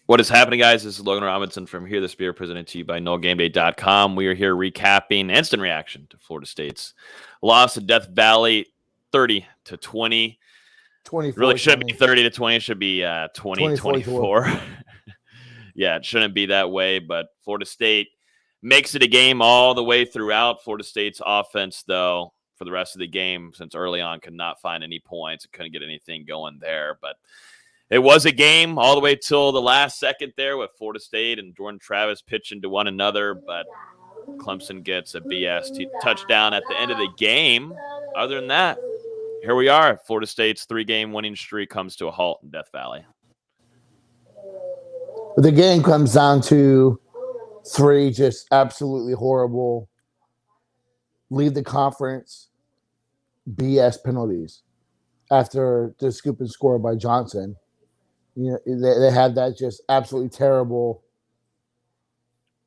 What is happening, guys? This is Logan Robinson from Here the Spear, presented to you by NoGameDay.com. We are here recapping instant reaction to Florida State's loss to Death Valley, 30-20. 24, Really should 20. be 30-20. It should be 20-24. Yeah, it shouldn't be that way, but Florida State makes it a game all the way throughout. Florida State's offense, though, for the rest of the game, since early on, could not find any points. It couldn't get anything going there, but it was a game all the way till the last second there with Florida State and Jordan Travis pitching to one another, but Clemson gets a BS touchdown at the end of the game. Other than that, here we are. Florida State's 3-game winning streak comes to a halt in Death Valley. The game comes down to 3 just absolutely horrible, leave the conference BS penalties after the scoop and score by Johnson. You know, they had that just absolutely terrible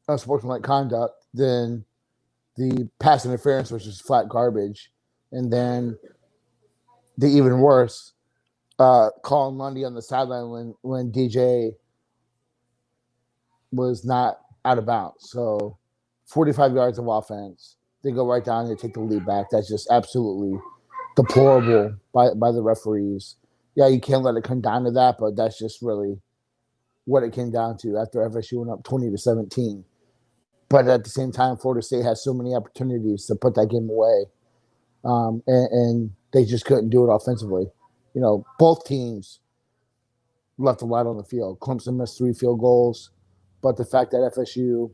unsportsmanlike conduct. Then the pass interference, which is flat garbage, and then the even worse, calling Lundy on the sideline when DJ was not out of bounds. So 45 yards of offense. They go right down and they take the lead back. That's just absolutely deplorable by the referees. Yeah, you can't let it come down to that, but that's just really what it came down to after FSU went up 20-17. But at the same time, Florida State has so many opportunities to put that game away, and they just couldn't do it offensively. You know, both teams left a lot on the field. Clemson missed 3 field goals, but the fact that FSU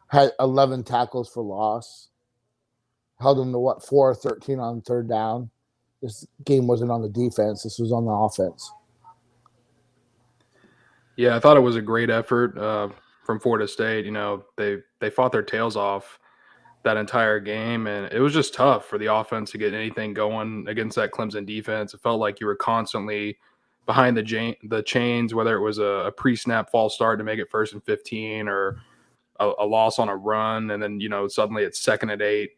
had 11 tackles for loss, held them to 4-13 on third down. This game wasn't on the defense. This was on the offense. Yeah, I thought it was a great effort from Florida State. You know, they fought their tails off that entire game, and it was just tough for the offense to get anything going against that Clemson defense. It felt like you were constantly behind the chains, whether it was a pre-snap false start to make it 1st and 15 or a loss on a run, and then, you know, suddenly it's 2nd and 8,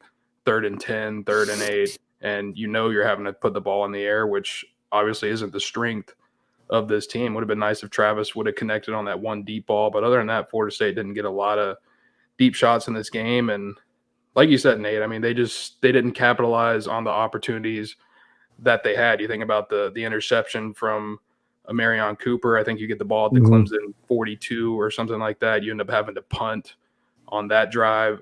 3rd and 10, 3rd and 8, and you know you're having to put the ball in the air, which obviously isn't the strength of this team. Would have been nice if Travis would have connected on that one deep ball, but other than that, Florida State didn't get a lot of deep shots in this game. And like you said, Nate, I mean, they didn't capitalize on the opportunities that they had. You think about the interception from Marion Cooper. I think you get the ball at the Clemson 42 or something like that. You end up having to punt on that drive.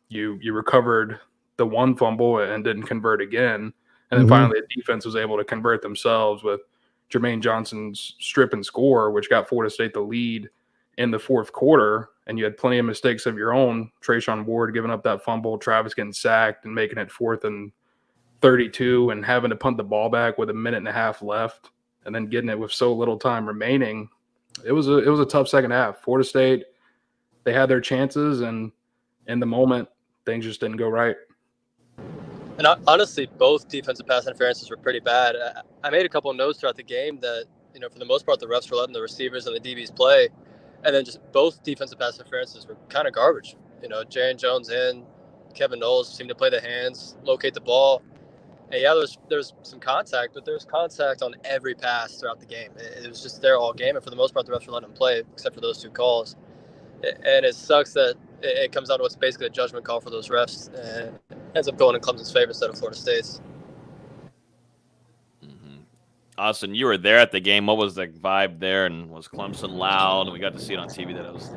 You recovered the one fumble and didn't convert again. And then finally the defense was able to convert themselves with Jermaine Johnson's strip and score, which got Florida State the lead in the 4th quarter. And you had plenty of mistakes of your own. Trayshawn Ward giving up that fumble, Travis getting sacked and making it 4th and 32 and having to punt the ball back with 1.5 minutes left and then getting it with so little time remaining. It was a tough second half. Florida State, they had their chances, and in the moment, things just didn't go right. And honestly, both defensive pass interferences were pretty bad. I made a couple of notes throughout the game that, you know, for the most part, the refs were letting the receivers and the DBs play. And then just both defensive pass interferences were kind of garbage. You know, Jaren Jones and Kevin Knowles seemed to play the hands, locate the ball. And yeah, there's some contact, but there's contact on every pass throughout the game. It was just there all game. And for the most part, the refs were letting them play, except for those 2 calls. And it sucks that it comes down to what's basically a judgment call for those refs, and ends up going in Clemson's favor instead of Florida State's. Austin, you were there at the game. What was the vibe there? And was Clemson loud? We got to see it on TV that it was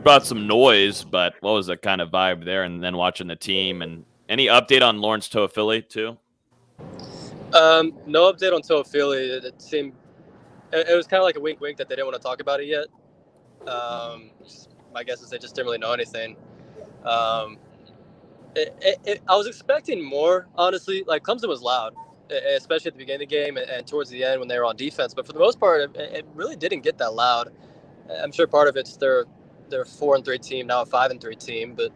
brought some noise, but what was the kind of vibe there? And then watching the team, and any update on Lawrence Toafili too? No update on Toafili. It seemed it was kind of like a wink that they didn't want to talk about it yet. My guess is they just didn't really know anything. I was expecting more, honestly. Like, Clemson was loud, especially at the beginning of the game and towards the end when they were on defense. But for the most part, it really didn't get that loud. I'm sure part of it's their 4-3 team, now a 5-3 team. But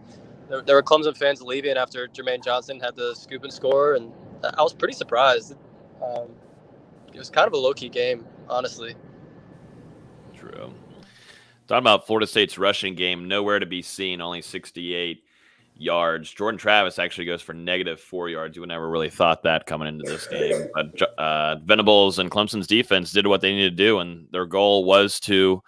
there were Clemson fans leaving after Jermaine Johnson had the scoop and score, and I was pretty surprised. It was kind of a low-key game, honestly. True. Talking about Florida State's rushing game, nowhere to be seen, only 68 yards. Jordan Travis actually goes for -4 yards. You would never really thought that coming into this game. But Venables and Clemson's defense did what they needed to do, and their goal was to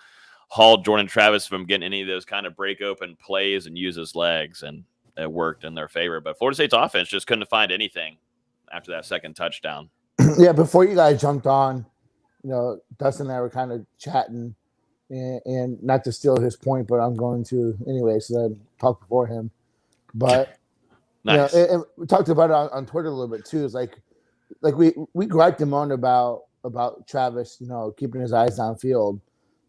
halt Jordan Travis from getting any of those kind of break open plays and use his legs, and it worked in their favor. But Florida State's offense just couldn't find anything after that second touchdown. Yeah, before you guys jumped on, Dustin and I were kind of chatting, and not to steal his point, but I'm going to anyway, so I talked before him. But nice. And we talked about it on Twitter a little bit too. It's like we griped him on about Travis, keeping his eyes downfield,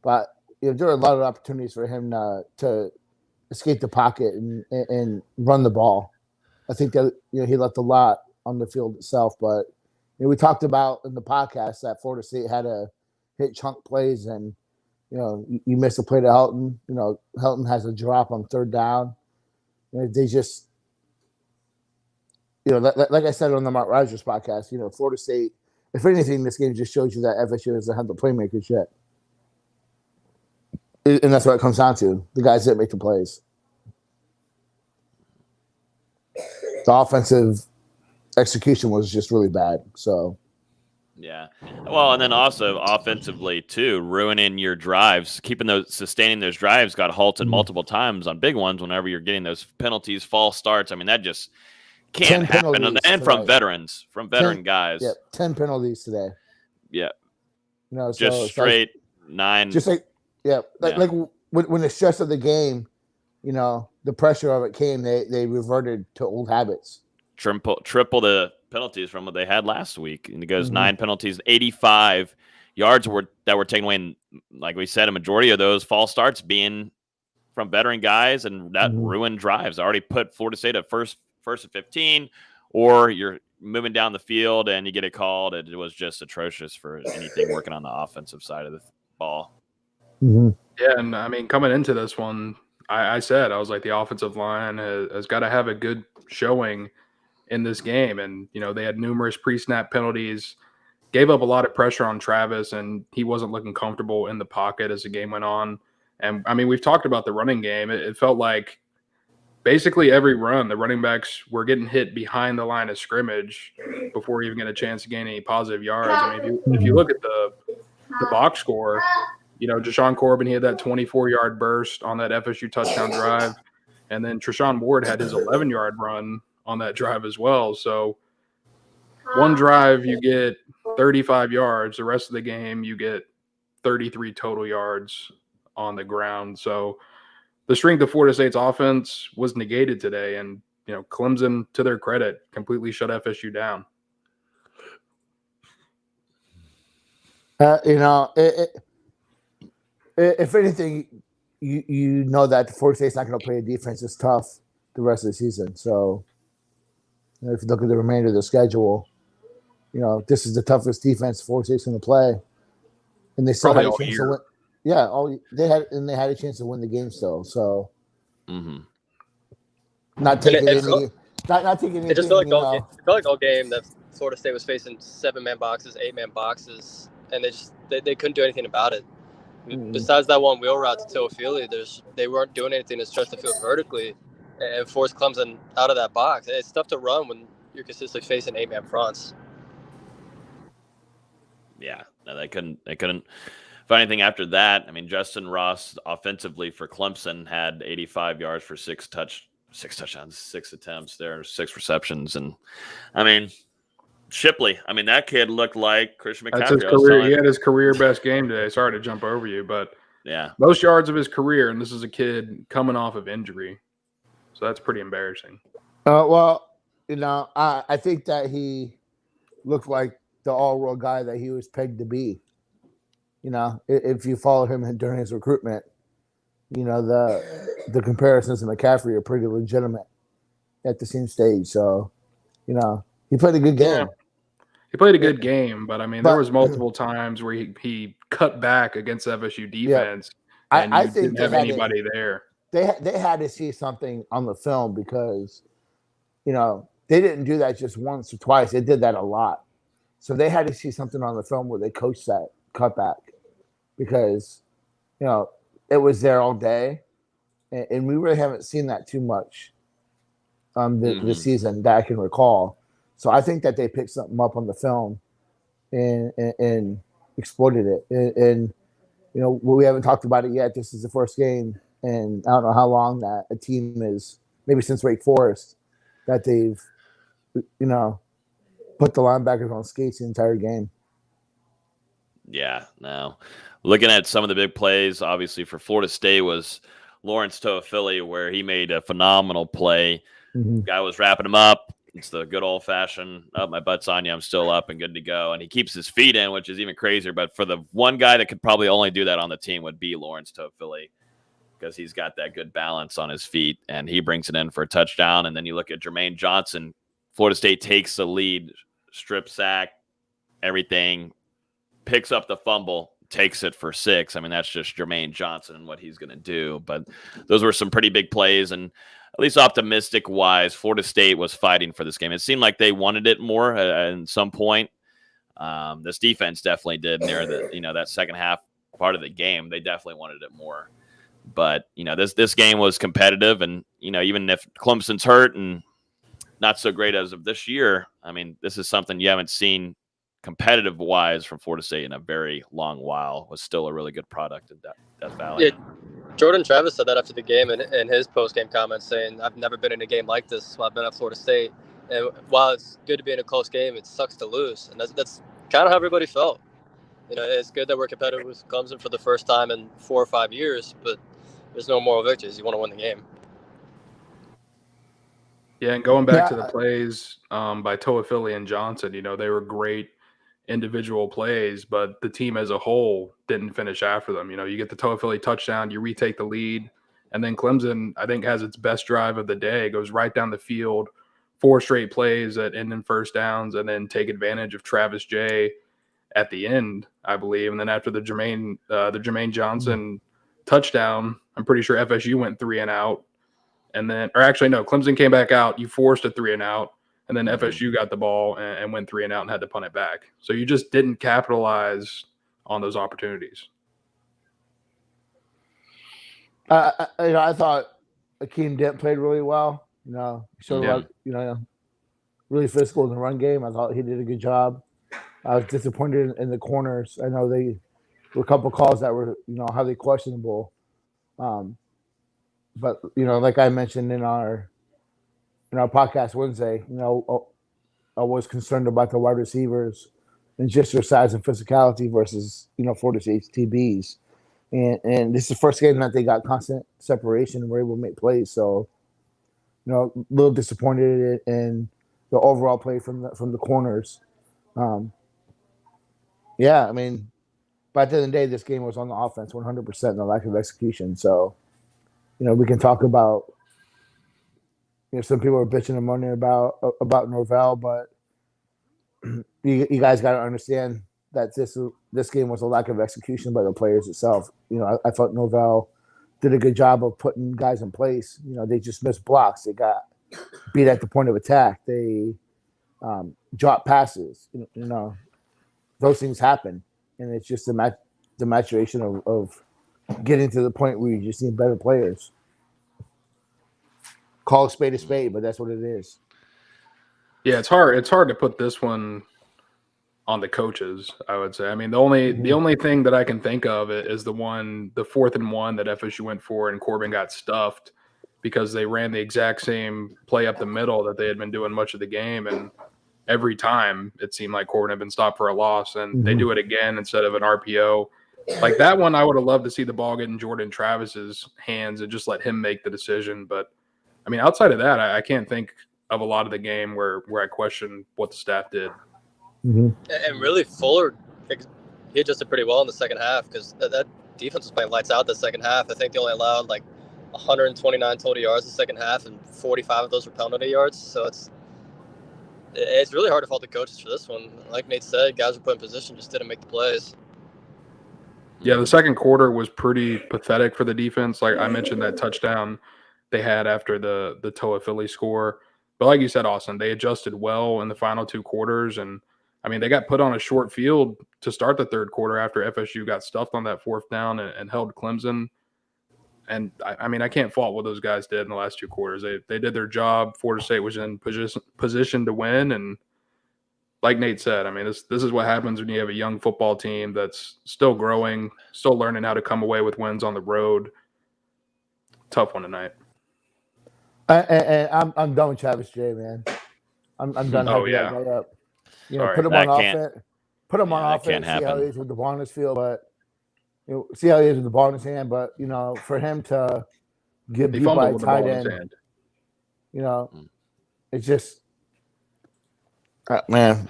but there were a lot of opportunities for him to escape the pocket and run the ball. I think that he left a lot on the field itself, but we talked about in the podcast that Florida State had to hit chunk plays, and you miss a play to Helton. Helton has a drop on third down. They just, like I said on the Mark Rogers podcast, Florida State, if anything, this game just shows you that FSU doesn't have the playmakers yet. And that's what it comes down to. The guys that make the plays. The offensive execution was just really bad. So, yeah. Well, and then also offensively too, ruining your drives, sustaining those drives got halted multiple times on big ones whenever you're getting those penalties, false starts. I mean, that just can't happen. And from veterans, guys. Yeah, 10 penalties today. Yeah. Just straight 9. Just like when the stress of the game, the pressure of it came, they reverted to old habits. Triple the penalties from what they had last week, and it goes 9 penalties, 85 yards that were taken away, and like we said, a majority of those false starts being from veteran guys, and that ruined drives. Already put Florida State at first and 15, or you're moving down the field and you get it called. It was just atrocious for anything working on the offensive side of the ball. Yeah, and I mean, coming into this one, I was like, the offensive line has got to have a good showing in this game. And, they had numerous pre-snap penalties, gave up a lot of pressure on Travis, and he wasn't looking comfortable in the pocket as the game went on. And, I mean, we've talked about the running game. It felt like basically every run, the running backs were getting hit behind the line of scrimmage before even getting a chance to gain any positive yards. I mean, if you look at the box score, Jashawn Corbin, he had that 24-yard burst on that FSU touchdown drive. And then Treshaun Ward had his 11-yard run on that drive as well. So one drive, you get 35 yards. The rest of the game, you get 33 total yards on the ground. So the strength of Florida State's offense was negated today. And, Clemson, to their credit, completely shut FSU down. If anything, you know that Florida State's not going to play a defense that's tough the rest of the season. So, if you look at the remainder of the schedule, this is the toughest defense Florida State's going to play, and they still had a chance to win. Yeah, they had a chance to win the game still. So, not taking any. It just felt like all game that Florida State was facing 7-man boxes, 8-man boxes, and they couldn't do anything about it. Besides that one wheel route to Teofili, they weren't doing anything to stretch the field vertically and force Clemson out of that box. It's tough to run when you're consistently facing 8-man fronts. Yeah, no, they couldn't find anything after that. I mean, Justin Ross offensively for Clemson had 85 yards for 6 touchdowns, 6 attempts there, 6 receptions, and I mean, Shipley. I mean, that kid looked like Christian McCaffrey. That's his career. He had his career best game today. Sorry to jump over you, but yeah, most yards of his career, and this is a kid coming off of injury, so that's pretty embarrassing. Well, I think that he looked like the all-world guy that he was pegged to be. If you follow him during his recruitment, the comparisons to McCaffrey are pretty legitimate at the same stage. So, he played a good game. Yeah. He played a good game, but I mean, there was multiple times where he cut back against FSU defense, and I think didn't have anybody there. They had to see something on the film because, they didn't do that just once or twice. They did that a lot. So they had to see something on the film where they coached that cutback because, it was there all day, and we really haven't seen that too much. the season that I can recall. So I think that they picked something up on the film and exploited it. And we haven't talked about it yet. This is the first game, and I don't know how long that a team is, maybe since Wake Forest, that they've put the linebackers on skates the entire game. Yeah, no. Looking at some of the big plays, obviously for Florida State was Lawrence Toafili, where he made a phenomenal play. Guy was wrapping him up. It's the good old-fashioned, my butt's on you, I'm still up and good to go. And he keeps his feet in, which is even crazier. But for the one guy that could probably only do that on the team would be Lawrence Toafili, because he's got that good balance on his feet, and he brings it in for a touchdown. And then you look at Jermaine Johnson. Florida State takes the lead, strip sack, everything, picks up the fumble, takes it for 6. I mean, that's just Jermaine Johnson and what he's going to do. But those were some pretty big plays, and at least optimistic-wise, Florida State was fighting for this game. It seemed like they wanted it more at some point. This defense definitely did near that second half part of the game. They definitely wanted it more. But, this game was competitive, and, even if Clemson's hurt and not so great as of this year, I mean, this is something you haven't seen competitive-wise from Florida State in a very long while. Was still a really good product in Death Valley. Yeah, Jordan Travis said that after the game in his post-game comments, saying, I've never been in a game like this while I've been at Florida State. And while it's good to be in a close game, it sucks to lose. And that's kind of how everybody felt. It's good that we're competitive with Clemson for the first time in 4 or 5 years, but there's no moral victories. You want to win the game. Yeah, and going back to the plays by Toafili and Johnson, they were great individual plays, but the team as a whole didn't finish after them. You get the Toafili touchdown, you retake the lead, and then Clemson, I think, has its best drive of the day, goes right down the field, 4 straight plays that end in first downs, and then take advantage of Travis J at the end, I believe. And then after the Jermaine Johnson touchdown, I'm pretty sure FSU went 3 and out. And then, or actually, no, Clemson came back out. You forced a 3 and out. And then FSU got the ball and went 3 and out and had to punt it back. So you just didn't capitalize on those opportunities. I thought Akeem Dent played really well. Really physical in the run game. I thought he did a good job. I was disappointed in the corners. I know there were a couple calls that were, highly questionable. But like I mentioned in our podcast Wednesday, I was concerned about the wide receivers and just their size and physicality versus Florida State's TBs, and this is the first game that they got constant separation and were able to make plays. So, a little disappointed in the overall play from the corners. Yeah, I mean, but at the end of the day, this game was on the offense 100%, and the lack of execution. So, we can talk about. Some people are bitching and moaning about Norvell, but you guys got to understand that this game was a lack of execution by the players itself. I thought Norvell did a good job of putting guys in place. They just missed blocks. They got beat at the point of attack. They dropped passes. Those things happen, and it's just the maturation of getting to the point where you just need better players. Call a spade, but that's what it is. Yeah, it's hard. It's hard to put this one on the coaches, I would say. I mean, the only thing that I can think of is the 4th and 1 that FSU went for, and Corbin got stuffed because they ran the exact same play up the middle that they had been doing much of the game, and every time it seemed like Corbin had been stopped for a loss, and they do it again instead of an RPO. Like that one, I would have loved to see the ball get in Jordan Travis's hands and just let him make the decision, but I mean, outside of that, I can't think of a lot of the game where I question what the staff did. And really, Fuller, he adjusted pretty well in the second half because that defense was playing lights out the second half. I think they only allowed like 129 total yards the second half, and 45 of those were penalty yards. So it's really hard to fault the coaches for this one. Like Nate said, guys were put in position, just didn't make the plays. Yeah, the second quarter was pretty pathetic for the defense. Like I mentioned, that touchdown they had after the Toafili score. But like you said, Austin, they adjusted well in the final 2 quarters. And, I mean, they got put on a short field to start the third quarter after FSU got stuffed on that 4th down and held Clemson. And I mean, I can't fault what those guys did in the last 2 quarters. They did their job. Florida State was in position to win. And like Nate said, I mean, this is what happens when you have a young football team that's still growing, still learning how to come away with wins on the road. Tough one tonight. And I'm done with Travis J, man. I'm done hyping that guy up. You know, Sorry. put him on offense. Put him on offense. See how he is with the ball in his field, but see how he is with the ball in his hand. But for him to get beat by a tight end, it's just man,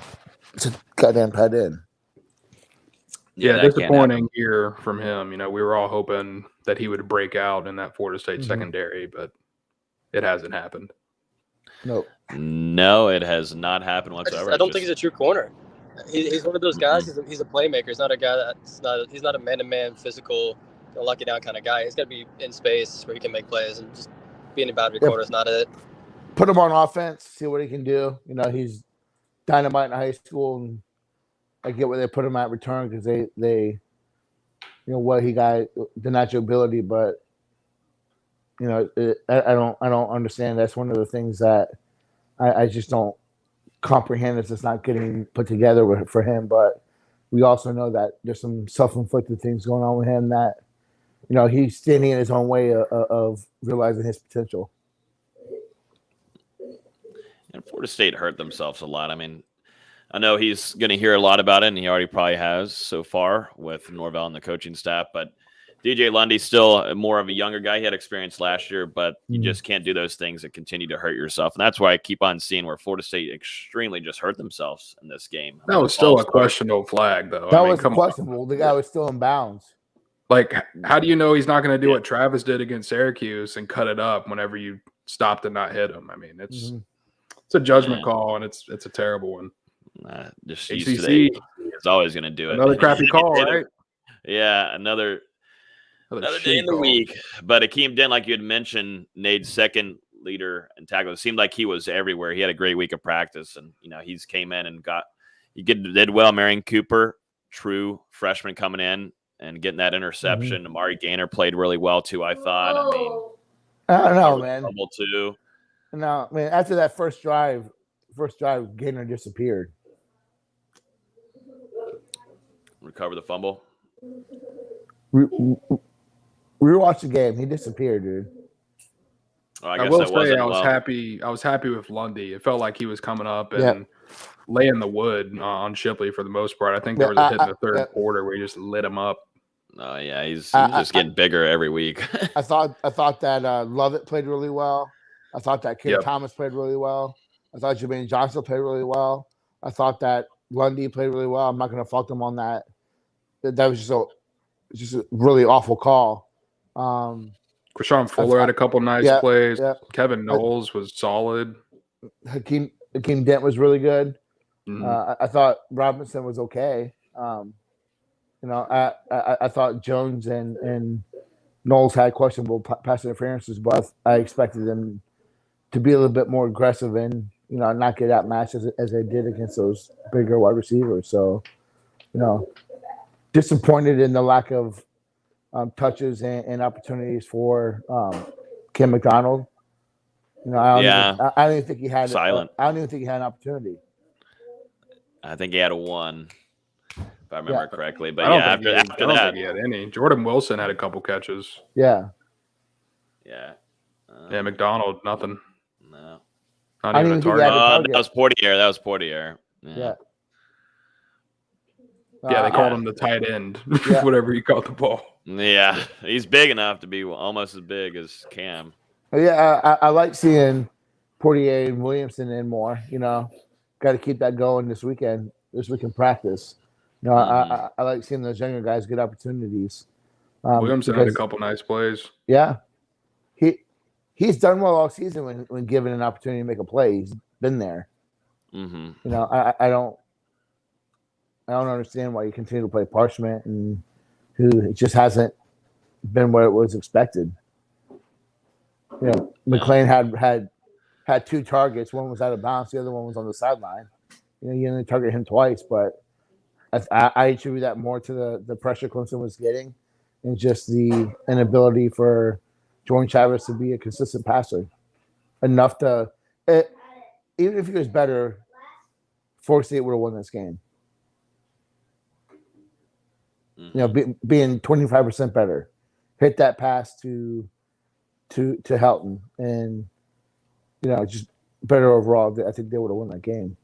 it's a goddamn tight end. Yeah, disappointing year from him. We were all hoping that he would break out in that Florida State secondary, but it hasn't happened. No, it has not happened whatsoever. I don't think he's a true corner. He's one of those guys. He's a playmaker. He's not a guy he's not a man-to-man physical, lock you down kind of guy. He's got to be in space where he can make plays, and just being a boundary corner is not it. Put him on offense, see what he can do. He's dynamite in high school, and I get where they put him at return because they what he got, the natural ability, but I don't understand. That's one of the things that I just don't comprehend. It's just not getting put together for him. But we also know that there's some self-inflicted things going on with him that he's standing in his own way of realizing his potential. And Florida State hurt themselves a lot. I mean, I know he's going to hear a lot about it, and he already probably has so far with Norvell and the coaching staff. But DJ Lundy's still more of a younger guy. He had experience last year, but you just can't do those things that continue to hurt yourself. And that's why I keep on seeing where Florida State extremely just hurt themselves in this game. That was still a questionable flag, though. That was questionable. The guy was still in bounds. Like, how do you know he's not going to do what Travis did against Syracuse and cut it up whenever you stopped and not hit him? I mean, it's a judgment call, and it's a terrible one. Just UCC is always going to do it. Another crappy call, right? Yeah, another day in the week. But Akeem Dent, like you had mentioned, Nate's second leader in tackles. It seemed like he was everywhere. He had a great week of practice, and he's came in and did well. Marion Cooper, true freshman, coming in and getting that interception. Amari Gaynor played really well too, I thought. I mean, I don't know, man. Too. No, man. After that first drive, Gaynor disappeared. Recover the fumble. We watched the game. He disappeared, dude. Oh, I will say I was happy with Lundy. It felt like he was coming up and laying the wood on Shipley for the most part. I think there was a hit in the third quarter where he just lit him up. Oh yeah, he's just getting bigger every week. I thought that Lovett played really well. I thought that Kid Thomas played really well. I thought Jermaine Johnson played really well. I thought that Lundy played really well. I'm not going to fault him on that. That was just a really awful call. Krishawn Fuller had a couple nice plays. Yeah. Kevin Knowles was solid. Hakeem Dent was really good. I thought Robinson was okay. I thought Jones and Knowles had questionable pass interferences, but I expected them to be a little bit more aggressive and not get outmatched as they did against those bigger wide receivers. So, disappointed in the lack of touches and opportunities for Kim McDonald. I don't even think he had silent. I don't even think he had an opportunity. I think he had one, if I remember correctly. But after that, I don't think he had any. Jordan Wilson had a couple catches. Yeah. Yeah. McDonald, nothing. No. Not even a target. That was Portier. Yeah. Yeah, they called him the tight end, whatever he caught the ball. Yeah, he's big enough to be almost as big as Cam. Yeah, I like seeing Portier and Williamson in more. Got to keep that going this weekend practice. I like seeing those younger guys get opportunities. Williamson had a couple nice plays. Yeah, he's done well all season when given an opportunity to make a play. He's been there. I don't understand why you continue to play Parchment and who just hasn't been what it was expected. McLean had 2 targets. One was out of bounds. The other one was on the sideline. You only target him twice, but I attribute that more to the pressure Clemson was getting and just the inability for Jordan Travis to be a consistent passer. Enough to even if he was better, Florida State would have won this game. Being 25% better, hit that pass to Helton, and just better overall. I think they would have won that game.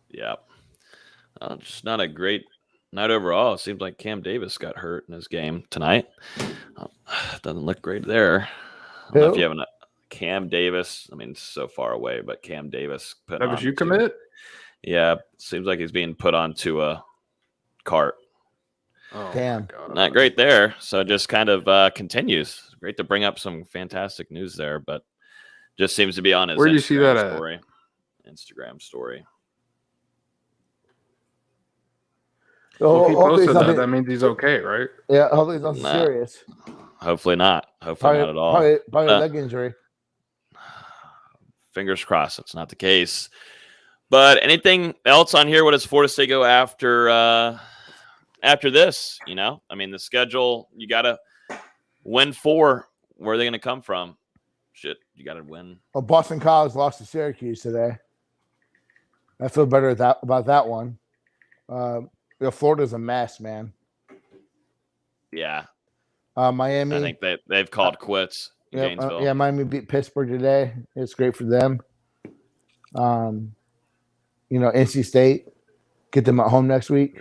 Yeah, just not a great night overall. It seems like Cam Davis got hurt in his game tonight. Doesn't look great there. I don't know if you have Cam Davis. I mean, it's so far away, but Cam Davis put on. FSU commit? Yeah, seems like he's being put onto a cart. Oh, damn. Not great there. So it just kind of continues. Great to bring up some fantastic news there, but just seems to be on his Where do you see that at? Instagram story. Well, if he posted that means he's okay, right? Yeah, hopefully it's nothing serious. Hopefully not. Hopefully not at all. Probably a leg injury. Fingers crossed it's not the case. But anything else on here? What does Florida State go after this? I mean, the schedule, you got to win 4. Where are they going to come from? Shit, you got to win. Well, Boston College lost to Syracuse today. I feel better about that one. Florida's a mess, man. Yeah. Miami. I think they've called quits in Gainesville. Miami beat Pittsburgh today. It's great for them. NC State, get them at home next week.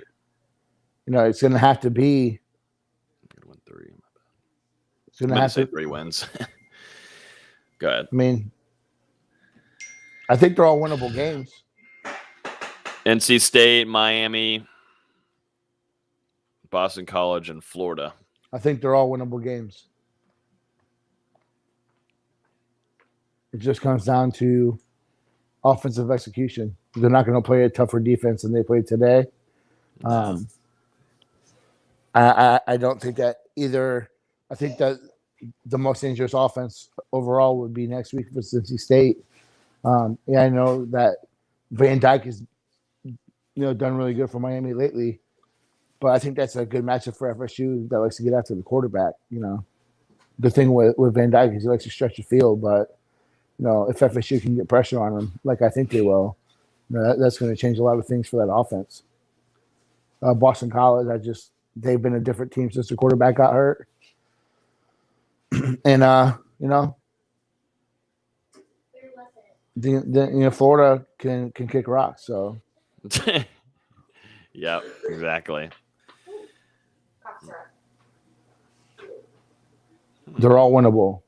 It's going to have to be. Win 3. It's going to have to say 3 wins. Go ahead. I mean, I think they're all winnable games. NC State, Miami, Boston College, and Florida. I think they're all winnable games. It just comes down to offensive execution. They're not going to play a tougher defense than they played today. I don't think that either. I think that the most dangerous offense overall would be next week for NC State. I know that Van Dyke has done really good for Miami lately, but I think that's a good matchup for FSU that likes to get after the quarterback. The thing with Van Dyke is he likes to stretch the field, but if FSU can get pressure on him, like I think they will, that's going to change a lot of things for that offense. Boston College, they've been a different team since the quarterback got hurt. And Florida can kick rocks. So, yeah, exactly. They're all winnable.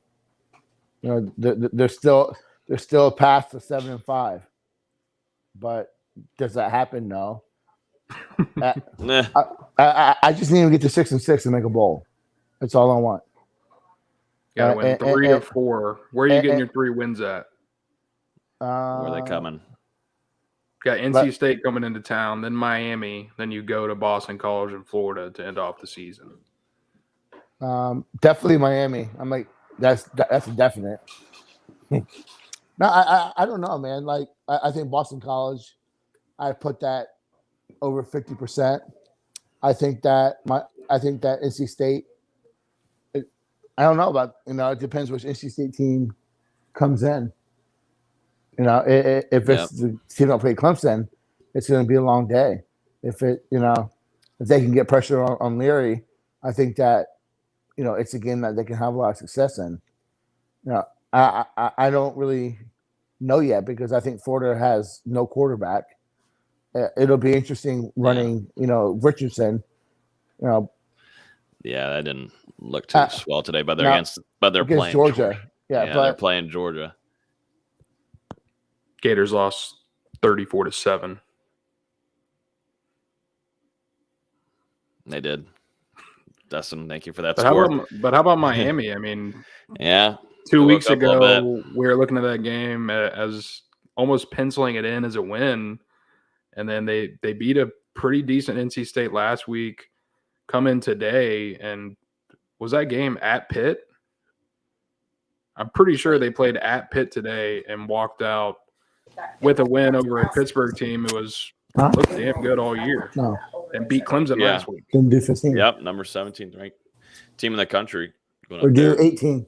There's still a path to 7-5, but does that happen? No. I just need to get to 6-6 and make a bowl. That's all I want. Got to win 3 or 4. Where are you getting your 3 wins at? Where are they coming? Got NC State coming into town, then Miami, then you go to Boston College and Florida to end off the season. Definitely Miami. I'm like, that's a definite. No, I don't know, man. Like, I think Boston College, I put that over 50%. I think that NC State. I don't know about it depends which NC State team comes in. If it's the team that play Clemson, it's going to be a long day. If they can get pressure on Leary, I think that it's a game that they can have a lot of success in. I don't really know yet because I think Florida has no quarterback. It'll be interesting running, Richardson. Yeah, that didn't look too swell today, but they're against playing Georgia. Yeah, they're playing Georgia. Gators lost 34-7. They did. Dustin, thank you for that but score. How about Miami? I mean, yeah. 2 weeks ago, we were looking at that game as almost penciling it in as a win, and then they beat a pretty decent NC State last week. Come in today, and was that game at Pitt? I'm pretty sure they played at Pitt today and walked out with a win over a Pittsburgh team who looked damn good all year. No. And beat Clemson last week. Didn't do 15. Yep, number 17th ranked team in the country Or do 18.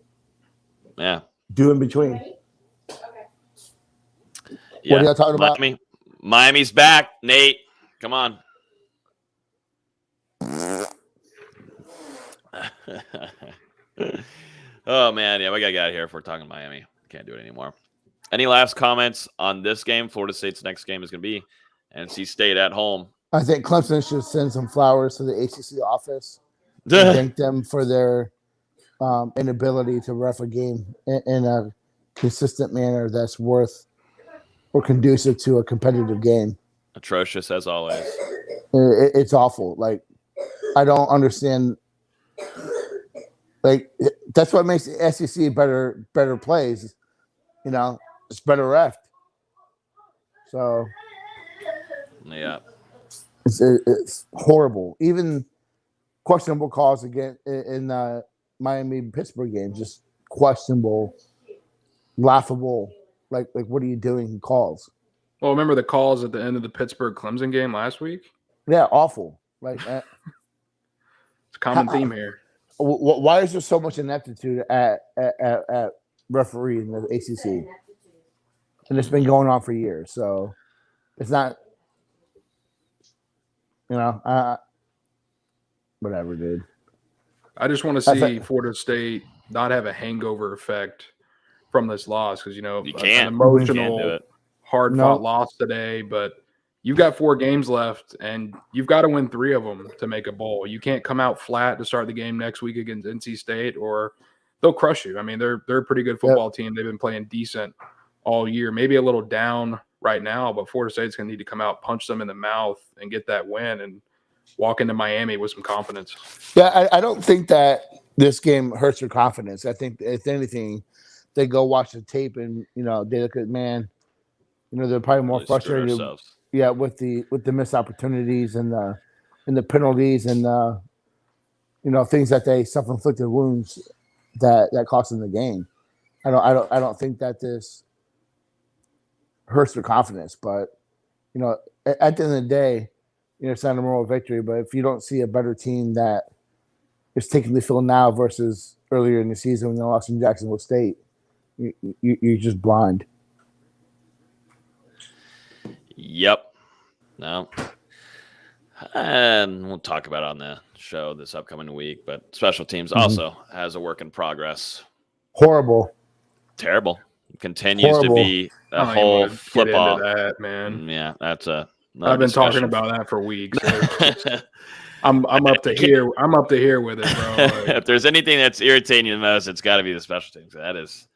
Yeah. Do in between. Yeah. What are y'all talking about? Miami's back, Nate. Come on. Oh, man. Yeah, we got to get out of here if we're talking Miami. Can't do it anymore. Any last comments on this game? Florida State's next game is going to be NC State at home. I think Clemson should send some flowers to the ACC office and thank them for their inability to ref a game in a consistent manner that's worth or conducive to a competitive game. Atrocious as always. It's awful. Like, I don't understand. Like, that's what makes the SEC better plays. You know, it's better ref. So, yeah, it's horrible. Even questionable calls again in the Miami-Pittsburgh game, just questionable, laughable. Like, what are you doing? Calls. Well, remember the calls at the end of the Pittsburgh-Clemson game last week? Yeah, awful. Like, it's a common theme here. Why is there so much ineptitude at referee in the ACC? And it's been going on for years, so it's not, whatever, dude. I just want to see Florida State not have a hangover effect from this loss because, an emotional, hard-fought loss today, but you've got 4 games left, and you've got to win 3 of them to make a bowl. You can't come out flat to start the game next week against NC State, or they'll crush you. I mean, they're a pretty good football team. They've been playing decent all year. Maybe a little down right now, but Florida State's going to need to come out, punch them in the mouth, and get that win and walk into Miami with some confidence. Yeah, I don't think that this game hurts your confidence. I think, if anything, they go watch the tape and, they look at, man, they're probably more frustrated. Yeah, with the missed opportunities and the penalties and things that they self-inflicted wounds that cost them the game. I don't think that this hurts their confidence, but at the end of the day, it's not a moral victory. But if you don't see a better team that is taking the field now versus earlier in the season when they lost in Jacksonville State, you're just blind. Yep. No. And we'll talk about it on the show this upcoming week. But special teams also has a work in progress. Horrible. Terrible. Continues to be a whole flip-off. That, man. Yeah, that's I've been talking about that for weeks. I'm up to here. I'm up to here with it, bro. Like, if there's anything that's irritating the most, it's got to be the special teams. That is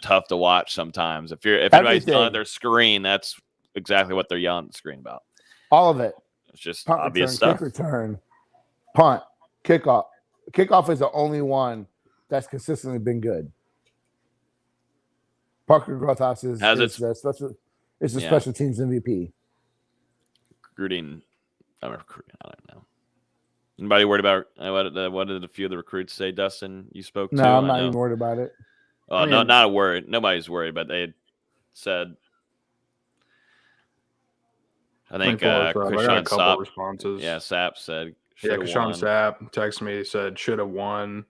tough to watch sometimes. If anybody's yelling at their screen, that's exactly what they're yelling at the screen about. All of it. It's just punt obvious return, stuff. Kick return, punt, kickoff. Kickoff is the only one that's consistently been good. Parker Grothaus is the special teams MVP. Recruiting. I don't know. Anybody worried about what did a few of the recruits say, Dustin? You spoke to? No, I'm not even worried about it. Oh, no, not worried. Nobody's worried, but they had said. I think Krishan Sapp responses. Yeah, Sapp said. Yeah, Krishan Sapp texted me, said should have won.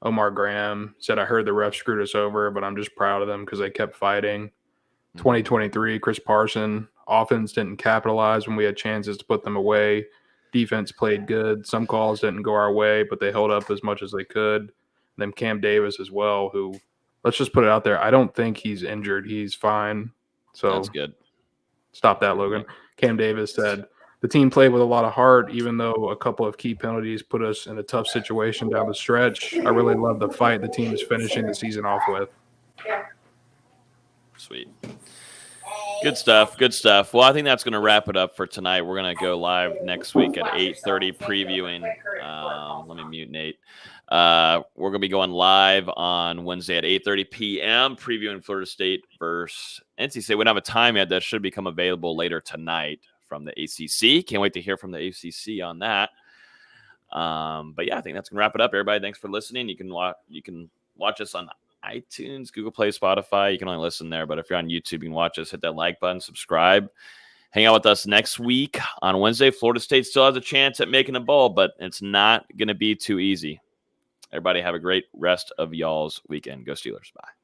Omar Graham said, I heard the refs screwed us over, but I'm just proud of them because they kept fighting. 2023, Chris Parson, offense didn't capitalize when we had chances to put them away. Defense played good. Some calls didn't go our way, but they held up as much as they could. And then Cam Davis as well, who, let's just put it out there, I don't think he's injured. He's fine. So that's good. Stop that, Logan. Cam Davis said, the team played with a lot of heart, even though a couple of key penalties put us in a tough situation down the stretch. I really love the fight the team is finishing the season off with. Sweet. Good stuff. Good stuff. Well, I think that's going to wrap it up for tonight. We're going to go live next week at 8:30 previewing. Let me mute Nate. We're going to be going live on Wednesday at 8:30 p.m. previewing Florida State versus NC State. We don't have a time yet. That should become available later tonight from the ACC. Can't wait to hear from the ACC on that. But yeah, I think that's going to wrap it up. Everybody, thanks for listening. You can watch us on iTunes, Google Play, Spotify. You can only listen there, but if you're on YouTube, you can watch us. Hit that like button, subscribe. Hang out with us next week on Wednesday. Florida State still has a chance at making a bowl, but it's not going to be too easy. Everybody have a great rest of y'all's weekend. Go Steelers. Bye.